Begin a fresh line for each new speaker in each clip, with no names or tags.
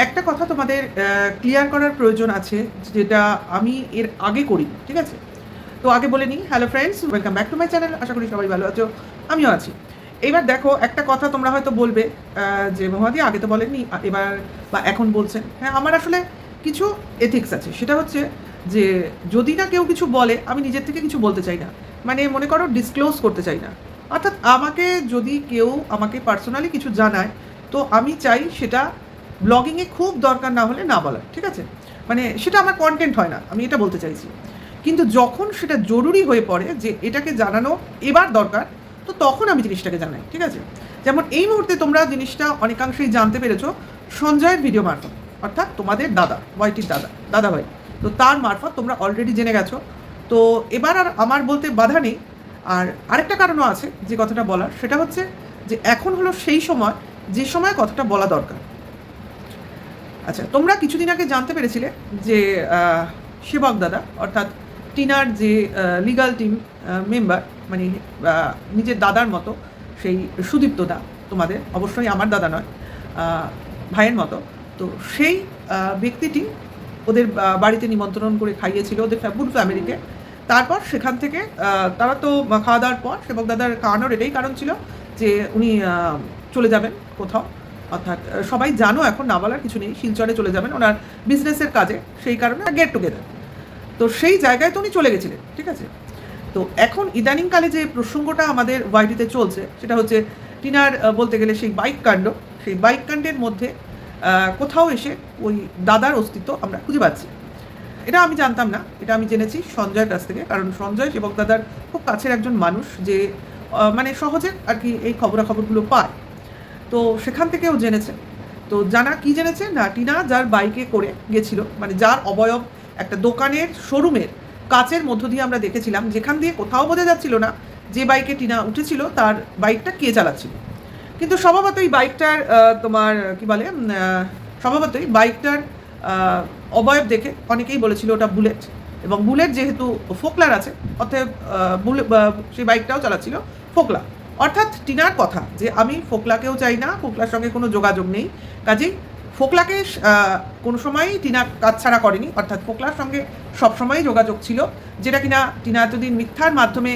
একটা কথা তোমাদের ক্লিয়ার করার প্রয়োজন আছে, যেটা আমি এর আগে করি, ঠিক আছে? তো আগে বলে নিই, hello friends, welcome back to my channel. আশা করি সবাই ভালো আছো, আমিও আছি। এবার দেখো, একটা কথা তোমরা হয়তো বলবে যে মহাদি আগে তো বলেননি, এবার বা এখন বলছেন। হ্যাঁ, আমার আসলে কিছু এথিক্স আছে, সেটা হচ্ছে যে যদি না কেউ কিছু বলে, আমি নিজের থেকে কিছু বলতে চাই না, মানে মনে করো ডিসক্লোজ করতে চাই না। অর্থাৎ আমাকে যদি কেউ আমাকে পার্সোনালি কিছু জানায়, তো আমি চাই সেটা ব্লগিংয়ে খুব দরকার না হলে না বলার, ঠিক আছে? মানে সেটা আমার কন্টেন্ট হয় না, আমি এটা বলতে চাইছি। কিন্তু যখন সেটা জরুরি হয়ে পড়ে যে এটাকে জানানো এবার দরকার, তো তখন আমি জিনিসটাকে জানাই, ঠিক আছে? যেমন এই মুহূর্তে তোমরা জিনিসটা অনেকাংশেই জানতে পেরেছো সঞ্জয়ের ভিডিও মারফত, অর্থাৎ তোমাদের দাদা, ওয়াইটির দাদা ভাই। তো তার মারফত তোমরা অলরেডি জেনে গেছো। তো এবার আর আমার বলতে বাধা নেই। আর আরেকটা কারণও আছে যে কথাটা বলার, সেটা হচ্ছে যে এখন হলো সেই সময় যে সময় কথাটা বলা দরকার। আচ্ছা, তোমরা কিছুদিন আগে জানতে পেরেছিলে যে সেবক দাদা, অর্থাৎ টিনার যে লিগাল টিম মেম্বার, মানে নিজের দাদার মতো সেই সুদীপ্ত দা, তোমাদের অবশ্যই আমার দাদা নয়, ভাইয়ের মতো। তো সেই ব্যক্তিটি ওদের বাড়িতে নিমন্ত্রণ করে খাইয়েছিল ওদের পুরো ফ্যামিলিকে। তারপর সেখান থেকে তারা তো খাওয়া দাওয়ার পর সেবক দাদার খাওয়ানোর এটাই কারণ ছিল যে উনি চলে যাবেন কোথাও, অর্থাৎ সবাই জানো, এখন না বলার কিছু নেই, শিলচরে চলে যাবেন ওনার বিজনেসের কাজে, সেই কারণে গেট টুগেদার। তো সেই জায়গায় তো উনি চলে গেছিলেন, ঠিক আছে? তো এখন ইদানিংকালে যে প্রসঙ্গটা আমাদের ওয়াইটিতে চলছে, সেটা হচ্ছে টিনার বলতে গেলে সেই বাইক কাণ্ড, সেই বাইক কাণ্ডের মধ্যে কোথাও এসে ওই দাদার অস্তিত্ব আমরা খুঁজে পাচ্ছি। এটা আমি জানতাম না, এটা আমি জেনেছি সঞ্জয়ের কাছ থেকে, কারণ সঞ্জয় সেবক দাদার খুব কাছের একজন মানুষ, যে মানে সহজে আর কি এই খবরাখবরগুলো পায়। তো সেখান থেকেও জেনেছে। তো জানা কি জেনেছে না, টিনা যার বাইকে করে গেছিল, মানে যার অবয়ব একটা দোকানের শোরুমের কাচের মধ্য দিয়ে আমরা দেখেছিলাম, যেখান দিয়ে কোথাও বোঝা যাচ্ছিল না যে বাইকে টিনা উঠেছিল তার বাইকটা কে চালাচ্ছিল। কিন্তু স্বভাবতই বাইকটার তোমার কি বলে, স্বভাবতই বাইকটার অবয়ব দেখে অনেকেই বলেছিল ওটা বুলেট, এবং বুলেট যেহেতু ফোকলার আছে, অতএব সেই বাইকটাও চালাচ্ছিল ফোকলা। অর্থাৎ টিনার কথা যে আমি ফোকলাকেও চাই না, ফোকলার সঙ্গে কোনো যোগাযোগ নেই, কাজেই ফোকলাকে কোনো সময়ই টিনা কাছছাড়া করেনি, অর্থাৎ ফোকলার সঙ্গে সবসময়ই যোগাযোগ ছিল, যেটা কিনা টিনা এতদিন মিথ্যার মাধ্যমে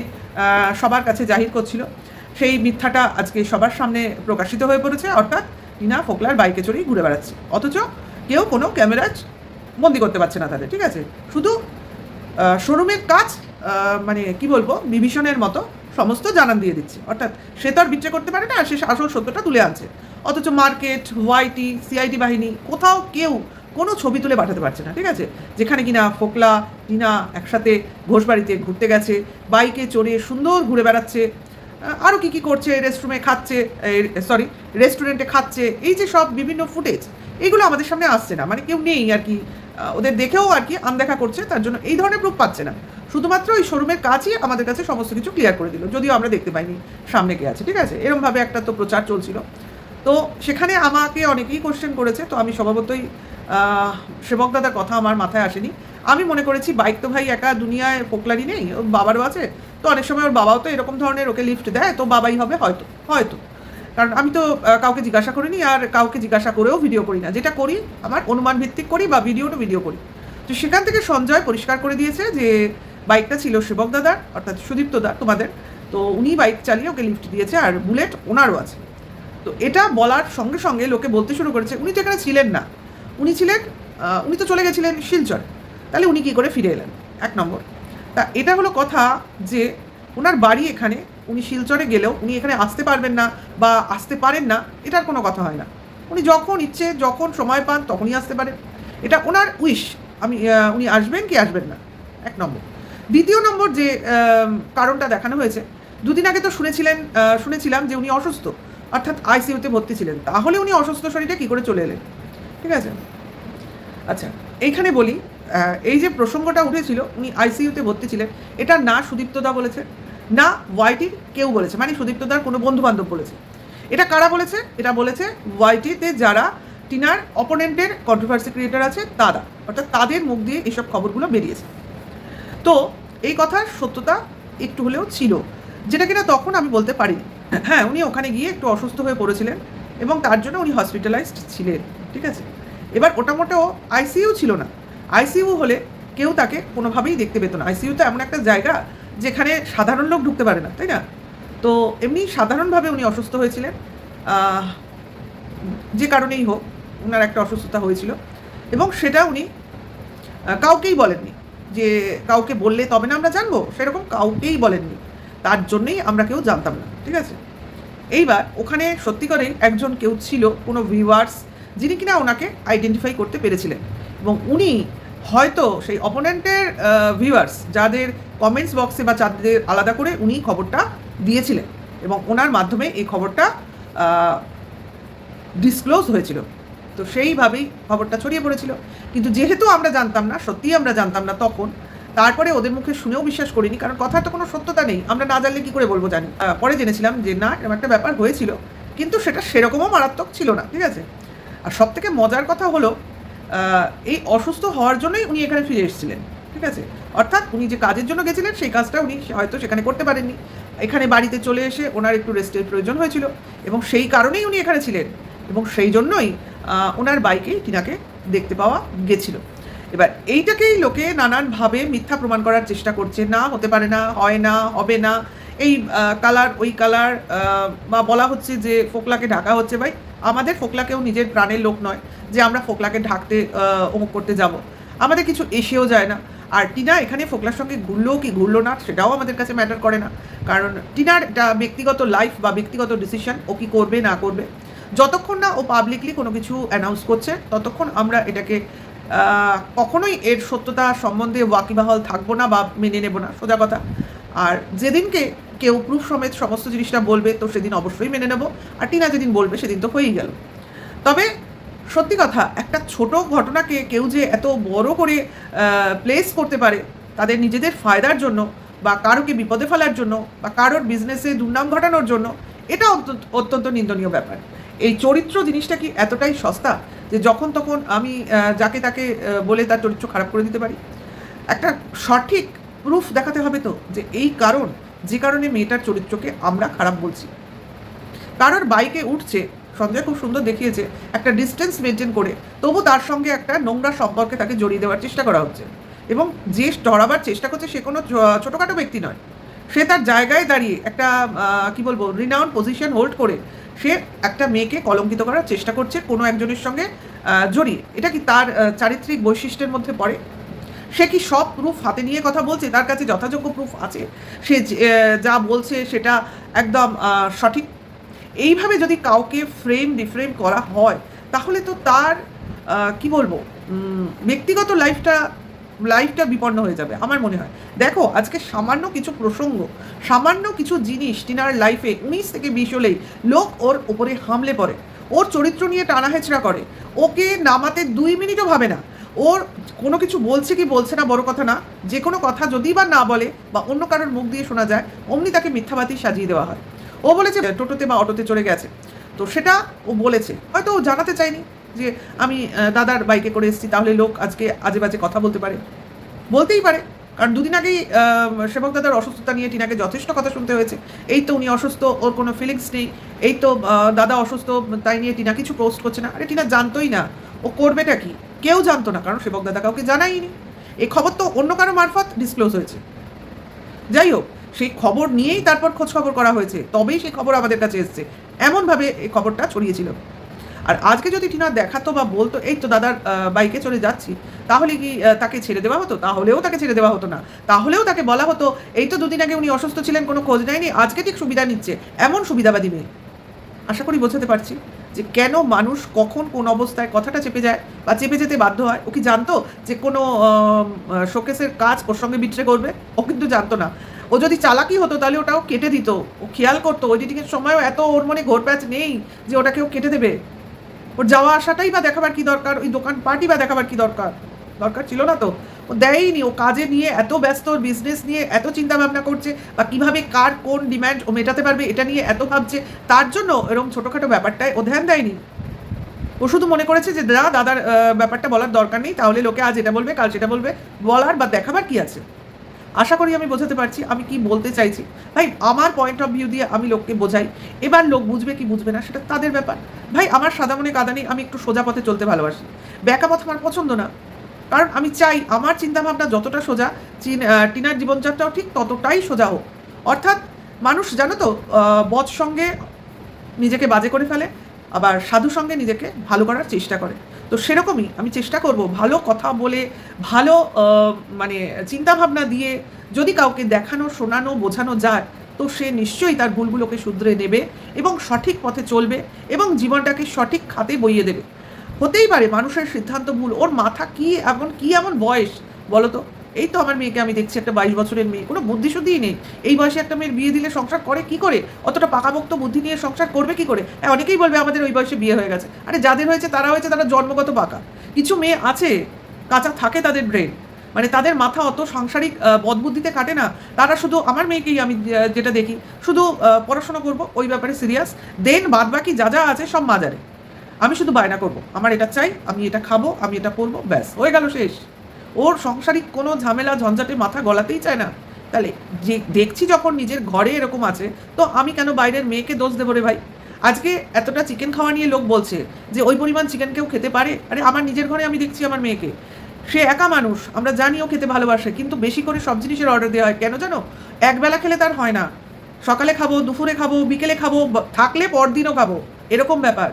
সবার কাছে জাহির করছিল। সেই মিথ্যাটা আজকে সবার সামনে প্রকাশিত হয়ে পড়েছে, অর্থাৎ টিনা ফোকলার বাইকে চড়েই ঘুরে বেড়াচ্ছে, অথচ কেউ কোনো ক্যামেরাজ বন্দি করতে পারছে না তাদের, ঠিক আছে? শুধু শোরুমের কাজ মানে কি বলবো, বিভীষণের মতো সমস্ত জানান দিয়ে দিচ্ছে, অর্থাৎ সে তো আর বিট্রে করতে পারে না, সে আসল সত্যটা তুলে আনছে। অথচ মার্কেট, ওয়াইটি, সিআইডি বাহিনী কোথাও কেউ কোনো ছবি তুলে পাঠাতে পারছে না, ঠিক আছে? যেখানে কিনা ফোকলা টিনা একসাথে ঘোষবাড়িতে ঘুরতে গেছে, বাইকে চড়ে সুন্দর ঘুরে বেড়াচ্ছে, আরও কী কী করছে, রেস্টুরেন্টে খাচ্ছে, এই যে সব বিভিন্ন ফুটেজ, এইগুলো আমাদের সামনে আসছে না, মানে কেউ নেই আর কি, ওদের দেখেও আর কি আনদেখা করছে, তার জন্য এই ধরনের প্রুফ পাচ্ছে না। শুধুমাত্র ওই শোরুমের কাজই আমাদের কাছে সমস্ত কিছু ক্লিয়ার করে দিল, যদিও আমরা দেখতে পাইনি সামনে কে আছে, ঠিক আছে? এরমভাবে একটা তো প্রচার চলছিল। তো সেখানে আমাকে অনেকেই কোশ্চেন করেছে, তো আমি স্বভাবতই সেবক দাদার কথা আমার মাথায় আসেনি। আমি মনে করেছি বাইক তো ভাই একা দুনিয়ায় ফোকলারই নেই, ওর বাবারও আছে, তো অনেক সময় ওর বাবাও তো এরকম ধরনের ওকে লিফট দেয়, তো বাবাই হবে হয়তো হয়তো কারণ আমি তো কাউকে জিজ্ঞাসা করিনি, আর কাউকে জিজ্ঞাসা করেও ভিডিও করি না, যেটা করি আমার অনুমান ভিত্তিক করি বা ভিডিও করি। তো সেখান থেকে সঞ্জয় পরিষ্কার করে দিয়েছে যে বাইকটা ছিল সেবক দাদার, অর্থাৎ সুদীপ্ত দা তোমাদের, তো উনি বাইক চালিয়ে ওকে লিফট দিয়েছে, আর বুলেট ওনারও আছে। তো এটা বলার সঙ্গে সঙ্গে লোকে বলতে শুরু করেছে উনি তো এখানে ছিলেন না, উনি তো চলে গেছিলেন শিলচরে, তাহলে উনি কী করে ফিরে এলেন? এক নম্বর। তা এটা হলো কথা যে ওনার বাড়ি এখানে, উনি শিলচরে গেলেও উনি এখানে আসতে পারবেন না বা আসতে পারেন না, এটার কোনো কথা হয় না। উনি যখন ইচ্ছে, যখন সময় পান, তখনই আসতে পারেন, এটা ওনার উইশ। উনি আসবেন কি আসবেন না, এক নম্বর। দ্বিতীয় নম্বর যে কারণটা দেখানো হয়েছে, দুদিন আগে তো শুনেছিলাম যে উনি অসুস্থ, অর্থাৎ আইসিইউতে ভর্তি ছিলেন, তাহলে উনি অসুস্থ শরীরে কী করে চলে এলেন, ঠিক আছে? আচ্ছা, এইখানে বলি, এই যে প্রসঙ্গটা উঠেছিল উনি আইসিইউতে ভর্তি ছিলেন, এটা না সুদীপ্তদা বলেছে, না ওয়াইটির কেউ বলেছে, মানে সুদীপ্তদার কোনো বন্ধুবান্ধব বলেছে। এটা কারা বলেছে? এটা বলেছে ওয়াইটিতে যারা টিনার অপোনেন্টের কন্ট্রোভার্সি ক্রিয়েটার আছে তারা, অর্থাৎ তাদের মুখ দিয়ে এইসব খবরগুলো বেরিয়েছে। তো এই কথার সত্যতা একটু হলেও ছিল, যেটা কিনা তখন আমি বলতে পারিনি। হ্যাঁ, উনি ওখানে গিয়ে একটু অসুস্থ হয়ে পড়েছিলেন এবং তার জন্য উনি হসপিটালাইজড ছিলেন, ঠিক আছে? এবার ওটা মোটেও আইসিইউ ছিল না। আইসিইউ হলে কেউ তাকে কোনোভাবেই দেখতে পেত না। আইসিইউ তো এমন একটা জায়গা যেখানে সাধারণ লোক ঢুকতে পারে না, তাই না? তো এমনি সাধারণভাবে উনি অসুস্থ হয়েছিলেন, যে কারণেই হোক ওনার একটা অসুস্থতা হয়েছিল, এবং সেটা উনি কাউকেই বলেননি। যে কাউকে বললে তবে না আমরা জানবো, সেরকম কাউকেই বলেননি। তার জন্যেই আমরা কেউ জানতাম না, ঠিক আছে? এইবার ওখানে সত্যি করেই একজন কেউ ছিল, কোনো ভিউয়ার্স, যিনি কিনা ওনাকে আইডেন্টিফাই করতে পেরেছিলেন, এবং উনি হয়তো সেই অপোনেন্টের ভিউয়ার্স যাদের কমেন্টস বক্সে বা যাদের আলাদা করে উনি খবরটা দিয়েছিলেন, এবং ওনার মাধ্যমে এই খবরটা ডিসক্লোজ হয়েছিল। তো সেইভাবেই খবরটা ছড়িয়ে পড়েছিল। কিন্তু যেহেতু আমরা জানতাম না, সত্যিই আমরা জানতাম না তখন, তারপরে ওদের মুখে শুনেও বিশ্বাস করিনি, কারণ কথার তো কোনো সত্যতা নেই, আমরা না জানলে কী করে বলবো জানি। পরে জেনেছিলাম যে না, এরকম একটা ব্যাপার হয়েছিল, কিন্তু সেটা সেরকমও মারাত্মক ছিল না, ঠিক আছে? আর সবথেকে মজার কথা হলো, এই অসুস্থ হওয়ার জন্যই উনি এখানে ফিরে এসেছিলেন, ঠিক আছে? অর্থাৎ উনি যে কাজের জন্য গেছিলেন সেই কাজটা উনি হয়তো সেখানে করতে পারেননি, এখানে বাড়িতে চলে এসে ওনার একটু রেস্টের প্রয়োজন হয়েছিল, এবং সেই কারণেই উনি এখানে ছিলেন, এবং সেই জন্যই ওনার বাইকেই টিনাকে দেখতে পাওয়া গেছিল। এবার এইটাকেই লোকে নানানভাবে মিথ্যা প্রমাণ করার চেষ্টা করছে, না হতে পারে না, হয় না, হবে না, এই কালার ওই কালার, বা বলা হচ্ছে যে ফোকলাকে ঢাকা হচ্ছে। ভাই, আমাদের ফোকলাকেও নিজের প্রাণের লোক নয় যে আমরা ফোকলাকে ঢাকতে অমুক করতে যাব, আমাদের কিছু এসেও যায় না। আর টিনা এখানে ফোকলার সঙ্গে ঘুরলো কি ঘুরলো না সেটাও আমাদের কাছে ম্যাটার করে না, কারণ টিনার এটা ব্যক্তিগত লাইফ বা ব্যক্তিগত ডিসিশন, ও কি করবে না করবে। যতক্ষণ না ও পাবলিকলি কোনো কিছু অ্যানাউন্স করছে ততক্ষণ আমরা এটাকে কখনোই এর সত্যতা সম্বন্ধে ওয়াকিবহাল থাকবো না বা মেনে নেব না, সোজা কথা। আর যেদিনকে কেউ প্রুফ সমেত সমস্ত জিনিসটা বলবে তো সেদিন অবশ্যই মেনে নেব, আর টিনা যেদিন বলবে সেদিন তো হয়েই গেল। তবে সত্যি কথা, একটা ছোট ঘটনাকে কেউ যে এত বড় করে প্লেস করতে পারে তাদের নিজেদের ফায়দার জন্য, বা কারোকে বিপদে ফেলার জন্য, বা কারোর বিজনেসে দুর্নাম ঘটানোর জন্য, এটা অত্যন্ত নিন্দনীয় ব্যাপার। এই চরিত্র জিনিসটা কি এতটাই সস্তা যে যখন তখন আমি যাকে তাকে বলে তার চরিত্র খারাপ করে দিতে পারি? একটা সঠিক প্রুফ দেখাতে হবে তো, যে এই কারণ, যে কারণে মেয়েটার চরিত্রকে আমরা খারাপ বলছি। কারোর বাইকে উঠছে, সঞ্জয় খুব সুন্দর দেখিয়েছে, একটা ডিস্টেন্স মেনটেন করে, তবু তার সঙ্গে একটা নোংরা সম্পর্কে তাকে জড়িয়ে দেওয়ার চেষ্টা করা হচ্ছে, এবং যে ডরাবার চেষ্টা করছে সে কোনো ছোটোখাটো ব্যক্তি নয়, সে তার জায়গায় দাঁড়িয়ে একটা কি বলবো রিনাউন্ড পজিশন হোল্ড করে সে একটা মেয়েকে কলঙ্কিত করার চেষ্টা করছে কোনো একজনের সঙ্গে জড়িয়ে। এটা কি তার চারিত্রিক বৈশিষ্ট্যের মধ্যে পড়ে? সে কি সব প্রুফ হাতে নিয়ে কথা বলছে? তার কাছে যথাযোগ্য প্রুফ আছে? সে যা বলছে সেটা একদম সঠিক? এইভাবে যদি কাউকে ফ্রেম ডিফ্রেম করা হয় তাহলে তো তার কি বলবো ব্যক্তিগত লাইফটা বিপন্ন হয়ে যাবে আমার মনে হয়। দেখো, আজকে সামান্য কিছু প্রসঙ্গ, সামান্য কিছু জিনিস টিনার লাইফে 19 থেকে 20 হলেই লোক ওর ওপরে হামলে পড়ে, ওর চরিত্র নিয়ে টানাহেচড়া করে, ওকে নামাতে 2 মিনিটও ভাবে না। ওর কোনো কিছু বলছে কি বলছে না বড় কথা না, যে কোনো কথা যদি বা না বলে বা অন্য কারোর মুখ দিয়ে শোনা যায় অমনি তাকে মিথ্যাবাদী সাজিয়ে দেওয়া হয়। ও বলেছে টোটোতে বা অটোতে চড়ে গেছে, তো সেটা ও বলেছে, হয়তো ও জানাতে চায়নি যে আমি দাদার বাইকে করে এসেছি, তাহলে লোক আজকে আজে বাজে কথা বলতে পারে, বলতেই পারে। কারণ দুদিন আগেই সেবক দাদার অসুস্থতা নিয়ে টিনাকে যথেষ্ট কথা শুনতে হয়েছে। এই তো উনি অসুস্থ, ওর কোনো ফিলিংস নেই, এই তো দাদা অসুস্থ, তাই নিয়ে টিনা কিছু পোস্ট করছে না। আরে টিনা জানতোই না, ও করবেটা কি? কেউ জানতো না, কারণ সেবক দাদা কাউকে জানাইনি। এই খবর তো অন্য কারো মারফত ডিসক্লোজ হয়েছে। যাই হোক, সেই খবর নিয়েই তারপর খোঁজ খবর করা হয়েছে, তবেই সেই খবর আমাদের কাছে এসছে, এমনভাবে এই খবরটা ছড়িয়েছিল। আর আজকে যদি টিনা দেখাতো বা বলতো এই তো দাদার বাইকে চলে যাচ্ছি, তাহলে কি তাকে ছেড়ে দেওয়া হতো? তাহলেও তাকে ছেড়ে দেওয়া হতো না। তাহলেও তাকে বলা হতো এই তো দুদিন আগে উনি অসুস্থ ছিলেন, কোনো খোঁজ নেয়নি, আজকে ঠিক সুবিধা নিচ্ছে। এমন সুবিধাবাদী মেয়ে। আশা করি বোঝাতে পারছি যে কেন মানুষ কখন কোন অবস্থায় কথাটা চেপে যায় বা চেপে যেতে বাধ্য হয়। ও কি জানতো যে কোনো শোকেসের কাজ ওর সঙ্গে বিট্রে করবে? ও কিন্তু জানতো না। ও যদি চালাকি হতো তাহলে ওটাও কেটে দিত। ও খেয়াল করতো এডিটিংয়ের সময়ও এত ওর মনে ঘোরপ্যাচ নেই যে ওটাকেও কেটে দেবে। ওর যাওয়া আসাটাই বা দেখাবার কি দরকার? ওই দোকান পার্টি বা দেখাবার কি দরকার ছিল না তো। ও দেয়নি, ও কাজে নিয়ে এত ব্যস্ত, বিজনেস নিয়ে এত চিন্তা ভাবনা করছে, বা কিভাবে কার কোন ডিম্যান্ড ও মেটাতে পারবে এটা নিয়ে এত ভাবছে, তার জন্য এরকম ছোটোখাটো ব্যাপারটায় ও ধ্যান দেয়নি। ও শুধু মনে করেছে যে দাদার ব্যাপারটা বলার দরকার নেই, তাহলে লোকে আজ এটা বলবে কাল সেটা বলবে, বলার বা দেখাবার কি আছে? আশা করি আমি বোঝাতে পারছি আমি কি বলতে চাইছি। ভাই আমার পয়েন্ট অফ ভিউ দিয়ে আমি লোককে বোঝাই, এবার লোক বুঝবে কি বুঝবে না সেটা তাদের ব্যাপার। ভাই আমার সাদা মনে কাদা নেই, আমি একটু সোজা পথে চলতে ভালোবাসি, ব্যাকা পথ আমার পছন্দ না। কারণ আমি চাই আমার চিন্তাভাবনা যতটা সোজা টিনার জীবনযাত্রাও ঠিক ততটাই সোজা হোক। অর্থাৎ মানুষ জানো তো বদ সঙ্গে নিজেকে বাজে করে ফেলে, আবার সাধু সঙ্গে নিজেকে ভালো করার চেষ্টা করে। তো সেরকমই আমি চেষ্টা করব ভালো কথা বলে, ভালো মানে চিন্তাভাবনা দিয়ে যদি কাউকে দেখানো, শোনানো, বোঝানো যায়, তো সে নিশ্চয়ই তার ভুলগুলোকে শুধরে নেবে এবং সঠিক পথে চলবে এবং জীবনটাকে সঠিক খাতে বইয়ে দেবে। হতেই পারে মানুষের সিদ্ধান্ত ভুল, ওর মাথা কি এমন বয়স বলো তো? এই তো আমার মেয়েকে আমি দেখছি, একটা 22 বছরের মেয়ে, কোনো বুদ্ধিশুদ্ধিই নেই। এই বয়সে একটা মেয়ের বিয়ে দিলে সংসার করে কি করে? অতটা পাকাপোক্ত বুদ্ধি নিয়ে সংসার করবে কি করে? হ্যাঁ, অনেকেই বলবে আমাদের ওই বয়সে বিয়ে হয়ে গেছে। আরে যাদের হয়েছে তারা জন্মগত পাকা। কিছু মেয়ে আছে কাঁচা থাকে তাদের ব্রেন, মানে তাদের মাথা অত সাংসারিক বদবুদ্ধিতে কাটে না। তারা শুধু, আমার মেয়েকেই আমি যেটা দেখি, শুধু পড়াশোনা করবো ওই ব্যাপারে সিরিয়াস, দেন বাদ বাকি যা যা আছে সব মাজারে। আমি শুধু বায়না করব, আমার এটা চাই, আমি এটা খাবো, আমি এটা পরবো, ব্যাস হয়ে গেল, শেষ। ওর সাংসারিক কোনো ঝামেলা ঝঞ্ঝাটে মাথা গলাতেই চায় না। তাহলে যে দেখছি যখন নিজের ঘরে এরকম আছে, তো আমি কেন বাইরের মেয়েকে দোষ দেবো রে ভাই? আজকে এতটা চিকেন খাওয়া নিয়ে লোক বলছে যে ওই পরিমাণ চিকেন কেউ খেতে পারে। আরে আমার নিজের ঘরে আমি দেখছি আমার মেয়েকে, সে একা মানুষ, আমরা জানিও খেতে ভালোবাসে, কিন্তু বেশি করে সব জিনিসের অর্ডার দেওয়া হয় কেন জানো? একবেলা খেলে তার হয় না, সকালে খাবো, দুপুরে খাবো, বিকেলে খাবো, থাকলে পরদিনও খাবো, এরকম ব্যাপার।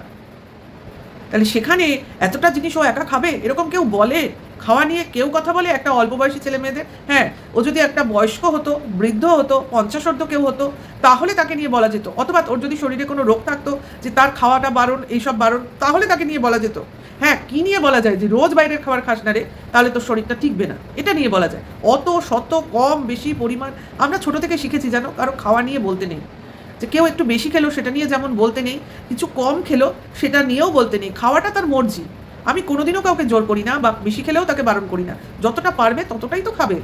তাহলে সেখানে এতটা জিনিস ও একা খাবে এরকম কেউ বলে? খাওয়া নিয়ে কেউ কথা বলে একটা অল্প বয়সী ছেলে মেয়েদের? হ্যাঁ, ও যদি একটা বয়স্ক হতো, বৃদ্ধ হতো, 50 কেউ হতো, তাহলে তাকে নিয়ে বলা যেত। অথবা ওর যদি শরীরে কোনো রোগ থাকতো যে তার খাওয়াটা বারণ, এইসব বারণ, তাহলে তাকে নিয়ে বলা যেত। হ্যাঁ, কি নিয়ে বলা যায় যে রোজ বাইরের খাবার খাস না রে, তাহলে তোর শরীরটা টিকবে না, এটা নিয়ে বলা যায়। অত শত কম বেশি পরিমাণ আমরা ছোট থেকে শিখেছি জানো, কারো খাওয়া নিয়ে বলতে নেই। যে কেউ একটু বেশি খেলো সেটা নিয়ে যেমন বলতে নেই, কিছু কম খেলো সেটা নিয়েও বলতে নেই। খাওয়াটা তার মর্জি, আমি কোনোদিনও কাউকে জোর করি না বা বেশি খেলেও তাকে বারণ করি না, যতটা পারবে ততটাই তো খাবে।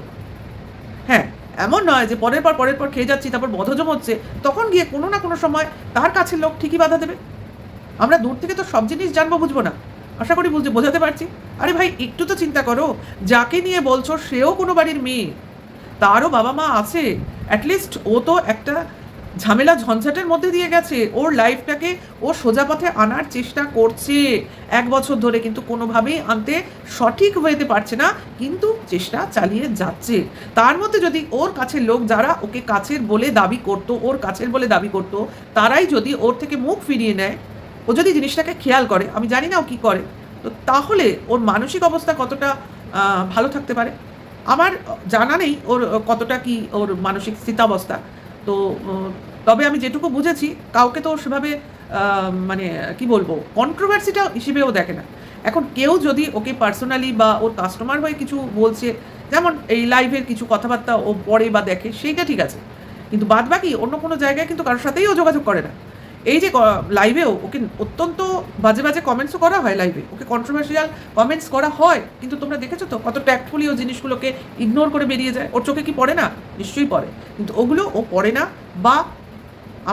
হ্যাঁ, এমন নয় যে পরের পর খেয়ে যাচ্ছি, তারপর বদহজম হচ্ছে, তখন গিয়ে কোনো না কোনো সময় তার কাছের লোক ঠিকই বাধা দেবে। আমরা দূর থেকে তো সব জিনিস জানবো বুঝবো না, আশা করি বোঝাতে পারছি। আরে ভাই একটু তো চিন্তা করো, যাকে নিয়ে বলছো সেও কোনো বাড়ির মেয়ে, তারও বাবা মা আছে, অ্যাটলিস্ট ও তো একটা ঝামেলা ঝঞ্ঝাটের মধ্যে দিয়ে গেছে, ওর লাইফটাকে ও সোজা পথে আনার চেষ্টা করছে 1 বছর ধরে, কিন্তু কোনোভাবেই আনতে সঠিক ওয়েতে পারছে না, কিন্তু চেষ্টা চালিয়ে যাচ্ছে। তার মধ্যে যদি ওর কাছের লোক, যারা ওকে কাছের বলে দাবি করতো, ওর কাছের বলে দাবি করতো, তারাই যদি ওর থেকে মুখ ফিরিয়ে নেয়, ও যদি জিনিসটাকে খেয়াল করে, আমি জানি না ও কী করে, তো তাহলে ওর মানসিক অবস্থা কতটা ভালো থাকতে পারে আমার জানা নেই, ওর কতটা কি ওর মানসিক স্থিতাবস্থা। তো তবে আমি যেটুকু বুঝেছি, কাউকে তো সেভাবে মানে কি বলবো, কন্ট্রোভার্সিটা হিসেবেও দেখে না। এখন কেউ যদি ওকে পার্সোনালি বা ওর কাস্টমার হয়ে কিছু বলছে, যেমন এই লাইভের কিছু কথাবার্তা ও পড়ে বা দেখে, সেইটা ঠিক আছে, কিন্তু বাদ বাকি অন্য কোনো জায়গায় কিন্তু কারোর সাথেই ও যোগাযোগ করে না। এই যে লাইভেও ওকে অত্যন্ত বাজে বাজে কমেন্টসও করা হয়, লাইভে ওকে কন্ট্রোভার্সিয়াল কমেন্টস করা হয়, কিন্তু তোমরা দেখেছো তো কত ট্যাক্টফুলি ও জিনিসগুলোকে ইগনোর করে বেরিয়ে যায়। ওর চোখে কি পড়ে না? নিশ্চয়ই পড়ে, কিন্তু ওগুলো ও পড়ে না বা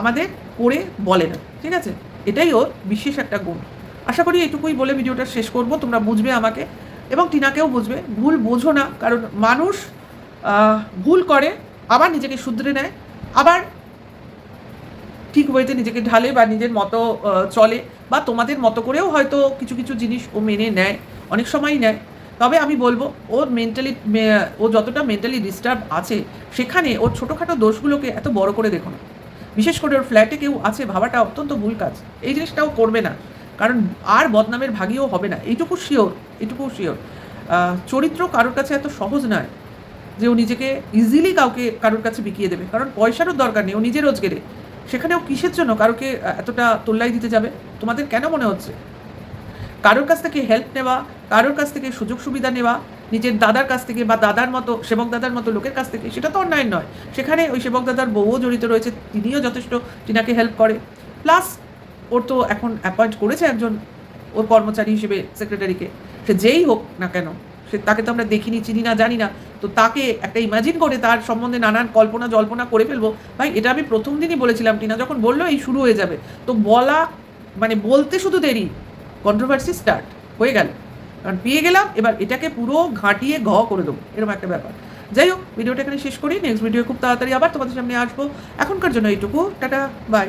আমাদের পড়ে বলে না, ঠিক আছে? এটাই ওর বিশেষ একটা গুণ। আশা করি এটুকুই বলে ভিডিওটা শেষ করব, তোমরা বুঝবে আমাকে এবং টিনাকেও বুঝবে। ভুল বোঝো না, কারণ মানুষ ভুল করে, আবার নিজেকে শুধরে নেয়, আবার ঠিক ওয়েতে নিজেকে ঢালে বা নিজের মতো চলে, বা তোমাদের মতো করেও হয়তো কিছু কিছু জিনিস ও মেনে নেয়, অনেক সময়ই নেয়। তবে আমি বলবো ওর ও যতটা মেন্টালি ডিস্টার্ব আছে, সেখানে ওর ছোটোখাটো দোষগুলোকে এত বড় করে দেখো না। বিশেষ করে ওর ফ্ল্যাটে কেউ আছে ভাবাটা অত্যন্ত ভুল কাজ, এই জিনিসটাও করবে না, কারণ আর বদনামের ভাগীও হবে না, এইটুকু শিওর। চরিত্র কারোর কাছে এত সহজ নয় যে ও নিজেকে ইজিলি কারোর কাছে বিকিয়ে দেবে, কারণ পয়সারও দরকার নেই, ও নিজে রোজগারে, সেখানেও কিসের জন্য কারোকে এতটা তোল্লাই দিতে যাবে? তোমাদের কেন মনে হচ্ছে কারোর কাছ থেকে হেল্প নেওয়া, কারোর কাছ থেকে সুযোগ সুবিধা নেওয়া, নিজের দাদার কাছ থেকে বা দাদার মতো সেবক দাদার মতো লোকের কাছ থেকে, সেটা তো অন্যায় নয়। সেখানে ওই সেবক দাদার বউও জড়িত রয়েছে, তিনিও যথেষ্ট টিনাকে হেল্প করে, প্লাস ওর তো এখন অ্যাপয়েন্ট করেছে একজন ওর কর্মচারী হিসেবে সেক্রেটারিকে, সে যেই হোক না কেন, তাকে তো আমরা দেখিনি, চিনি না, জানি না, তো তাকে একটা ইমাজিন করে তার সম্বন্ধে নানান কল্পনা জল্পনা করে ফেলবো। ভাই এটা আমি প্রথম দিনই বলেছিলাম, টিনা যখন বললো এই শুরু হয়ে যাবে, তো বলতে শুধু দেরি, কন্ট্রোভার্সি স্টার্ট হয়ে গেল, কারণ পেয়ে গেলাম, এবার এটাকে পুরো ঘাঁটিয়ে করে দেবো, এরকম একটা ব্যাপার। যাই হোক, ভিডিওটা এখানে শেষ করি। নেক্সট ভিডিও খুব তাড়াতাড়ি আবার তোমাদের সামনে আসবো। এখনকার জন্য এইটুকু। Tata, by.